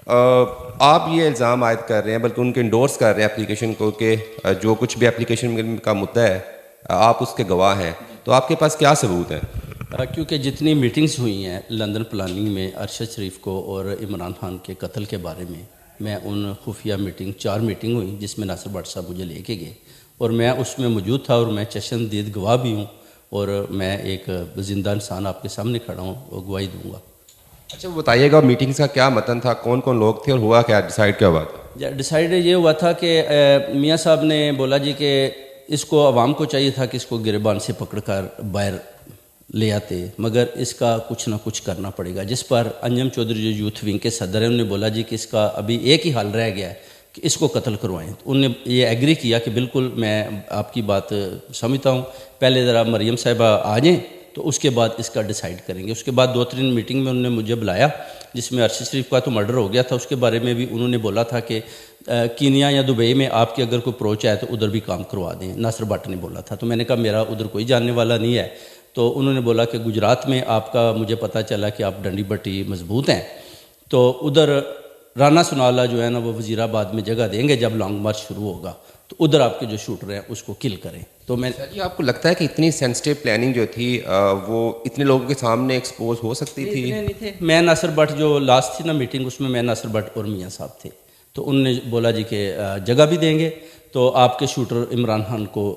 آپ یہ الزام عائد کر رہے ہیں بلکہ ان کے انڈورس کر رہے ہیں اپلیکیشن کو کہ جو کچھ بھی اپلیکیشن کا مدعا ہے آپ اس کے گواہ ہیں، تو آپ کے پاس کیا ثبوت ہیں؟ کیونکہ جتنی میٹنگز ہوئی ہیں لندن پلاننگ میں ارشد شریف کو اور عمران خان کے قتل کے بارے میں ان خفیہ میٹنگ 4 میٹنگ ہوئی جس میں ناصر بٹ صاحب مجھے لے کے گئے اور میں اس میں موجود تھا اور میں چشمدید گواہ بھی ہوں اور میں ایک زندہ انسان آپ کے سامنے کھڑا ہوں اور گواہی دوں گا۔ اچھا وہ بتائیے گا میٹنگز کا کیا متن تھا، کون کون لوگ تھے اور ہوا کیا، ڈیسائیڈ کیا ہوا تھا؟ ڈیسائیڈ یہ ہوا تھا کہ میاں صاحب نے بولا جی کہ اس کو عوام کو چاہیے تھا کہ اس کو گریبان سے پکڑ کر باہر لے آتے، مگر اس کا کچھ نہ کچھ کرنا پڑے گا، جس پر انجم چودھری جو یوتھ ونگ کے صدر ہیں انہوں نے بولا جی کہ اس کا ابھی ایک ہی حل رہ گیا ہے کہ اس کو قتل کروائیں۔ تو انہوں نے یہ ایگری کیا کہ بالکل میں آپ کی بات سمجھتا ہوں، پہلے ذرا مریم صاحبہ آ جائیں تو اس کے بعد اس کا ڈیسائیڈ کریں گے۔ اس کے بعد 2-3 میٹنگ میں انہوں نے مجھے بلایا جس میں ارشد شریف کا تو مرڈر ہو گیا تھا، اس کے بارے میں بھی انہوں نے بولا تھا کہ کینیا یا دبئی میں آپ کی اگر کوئی اپروچ آئے تو ادھر بھی کام کروا دیں، ناصر بٹ نے بولا تھا۔ تو میں نے کہا میرا ادھر کوئی جاننے والا نہیں ہے، تو انہوں نے بولا کہ گجرات میں آپ کا مجھے پتہ چلا کہ آپ ڈنڈی بٹی مضبوط ہیں، تو ادھر رانا سنالا جو ہے نا وہ وزیر آباد میں جگہ دیں گے جب لانگ مارچ شروع ہوگا، تو ادھر آپ کے جو شوٹر ہیں اس کو کل کریں۔ تو میں آپ کو لگتا ہے کہ اتنی سینسٹیو پلاننگ جو تھی وہ اتنے لوگوں کے سامنے ایکسپوز ہو سکتی تھی؟ نہیں تھے، میں ناصر بٹ جو لاسٹ تھی نا میٹنگ اس میں ناصر بٹ اور میاں صاحب تھے، تو انہوں نے بولا جی کہ جگہ بھی دیں گے تو آپ کے شوٹر عمران خان کو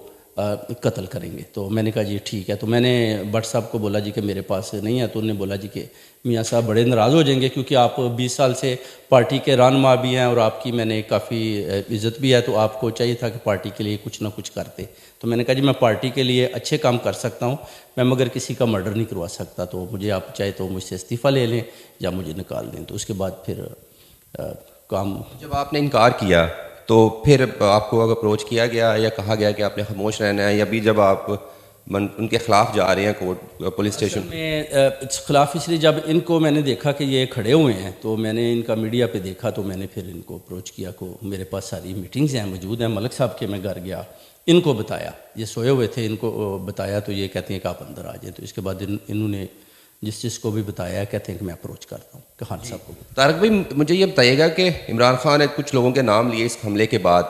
قتل کریں گے۔ تو میں نے کہا جی ٹھیک ہے، تو میں نے بٹ صاحب کو بولا جی کہ میرے پاس نہیں ہے، تو انہوں نے بولا جی کہ میاں صاحب بڑے ناراض ہو جائیں گے کیونکہ آپ 20 سال سے پارٹی کے رہنما بھی ہیں اور آپ کی میں نے کافی عزت بھی ہے، تو آپ کو چاہیے تھا کہ پارٹی کے لیے کچھ نہ کچھ کرتے۔ تو میں نے کہا جی میں پارٹی کے لیے اچھے کام کر سکتا ہوں، میں مگر کسی کا مرڈر نہیں کروا سکتا، تو مجھے آپ چاہے تو مجھ سے استعفیٰ لے لیں یا مجھے نکال دیں۔ تو اس کے بعد پھر کام جب آپ نے انکار کیا تو پھر آپ کو اپروچ کیا گیا یا کہا گیا کہ آپ نے خاموش رہنا ہے، یا بھی جب آپ ان کے خلاف جا رہے ہیں کورٹ پولیس اسٹیشن میں خلاف اس لیے جب ان کو میں نے دیکھا کہ یہ کھڑے ہوئے ہیں تو میں نے ان کا میڈیا پہ دیکھا، تو میں نے پھر ان کو اپروچ کیا کو میرے پاس ساری میٹنگز ہیں موجود ہیں، ملک صاحب کے میں گھر گیا، ان کو بتایا، یہ سوئے ہوئے تھے، ان کو بتایا تو یہ کہتے ہیں کہ آپ اندر آ جائیں۔ تو اس کے بعد انہوں نے جس کو بھی بتایا کہتے ہیں کہ میں اپروچ کرتا ہوں کہ خان صاحب کو۔ طارق بھائی مجھے یہ بتائیے گا کہ عمران خان نے کچھ لوگوں کے نام لیے اس حملے کے بعد،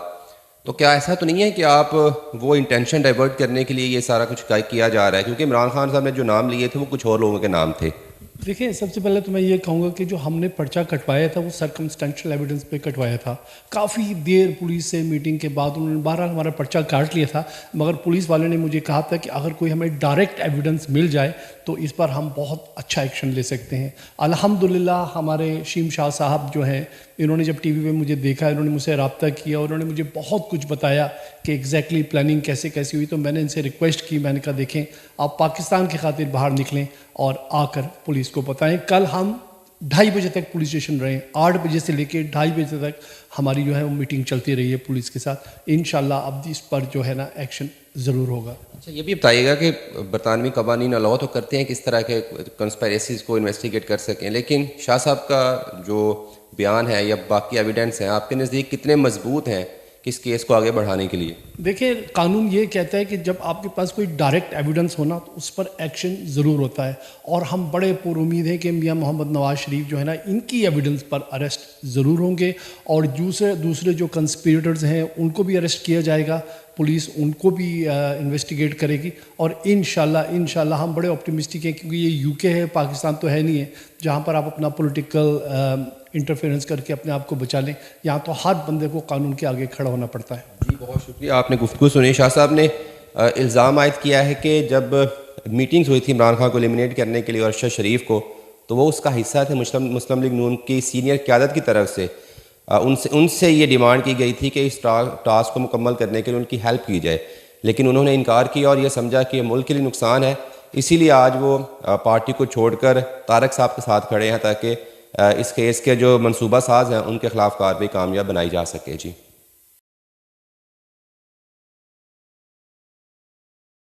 تو کیا ایسا تو نہیں ہے کہ آپ وہ انٹینشن ڈائیورٹ کرنے کے لیے یہ سارا کچھ کیا جا رہا ہے؟ کیونکہ عمران خان صاحب نے جو نام لیے تھے وہ کچھ اور لوگوں کے نام تھے۔ دیکھیں سب سے پہلے تو میں یہ کہوں گا کہ جو ہم نے پرچہ کٹوایا تھا وہ سرکمسٹینشل ایویڈنس پہ کٹوایا تھا، کافی دیر پولیس سے میٹنگ کے بعد انہوں نے 12 ہمارا پرچہ کاٹ لیا تھا، مگر پولیس والے نے مجھے کہا تھا کہ اگر کوئی ہمیں ڈائریکٹ ایویڈنس مل جائے تو اس پر ہم بہت اچھا ایکشن لے سکتے ہیں۔ الحمدللہ ہمارے شیم شاہ صاحب جو ہیں انہوں نے جب ٹی وی پہ مجھے دیکھا، انہوں نے مجھ سے رابطہ کیا اور انہوں نے مجھے بہت کچھ بتایا کہ ایگزیکٹلی پلاننگ کیسے ہوئی۔ تو میں نے ان سے ریکویسٹ کی، میں نے کہا دیکھیں آپ پاکستان کی خاطر باہر نکلیں اور آ کر پولیس کو بتائیں۔ کل ہم 2:30 بجے تک پولیس اسٹیشن رہے، 8 بجے سے لے کے 2:30 بجے تک ہماری جو ہے وہ میٹنگ چلتی رہی ہے پولیس کے ساتھ۔ انشاءاللہ اب اس پر جو ہے نا ایکشن ضرور ہوگا۔ اچھا یہ بھی بتائیے گا کہ برطانوی قوانین الاؤ تو کرتے ہیں کس طرح کے کنسپائریسیز کو انویسٹیگیٹ کر سکیں، لیکن شاہ صاحب کا جو بیان ہے یا باقی ایویڈنس ہیں آپ کے نزدیک کتنے مضبوط ہیں کہ اس کیس کو آگے بڑھانے کے لیے؟ دیکھیں قانون یہ کہتا ہے کہ جب آپ کے پاس کوئی ڈائریکٹ ایویڈنس ہونا تو اس پر ایکشن ضرور ہوتا ہے، اور ہم بڑے پر امید ہیں کہ میاں محمد نواز شریف جو ہے نا ان کی ایویڈنس پر اریسٹ ضرور ہوں گے، اور دوسرے جو کنسپیریٹرز ہیں ان کو بھی اریسٹ کیا جائے گا، پولیس ان کو بھی انویسٹیگیٹ کرے گی، اور انشاءاللہ ہم بڑے آپٹیمسٹک ہیں کیونکہ یہ یو کے ہے، پاکستان تو ہے نہیں ہے جہاں پر آپ اپنا پولیٹیکل انٹرفیئرنس کر کے اپنے آپ کو بچا لیں، یہاں تو ہر بندے کو قانون کے آگے کھڑا ہونا پڑتا ہے۔ جی بہت شکریہ، آپ نے گفتگو سنی۔ شاہ صاحب نے الزام عائد کیا ہے کہ جب میٹنگز ہوئی تھی عمران خان کو ایلیمنیٹ کرنے کے لیے اور ارشد شریف کو، تو وہ اس کا حصہ تھے، مسلم لیگ نون کی سینئر قیادت کی طرف سے ان سے یہ ڈیمانڈ کی گئی تھی کہ اس ٹاسک کو مکمل کرنے کے لیے ان کی ہیلپ کی جائے، لیکن انہوں نے انکار کیا اور یہ سمجھا کہ یہ ملک کے لیے نقصان ہے، اسی لیے آج وہ پارٹی کو چھوڑ کر طارق صاحب کے ساتھ کھڑے ہیں تاکہ اس کیس کے جو منصوبہ ساز ہیں ان کے خلاف کارروائی کامیاب بنائی جا سکے۔ جی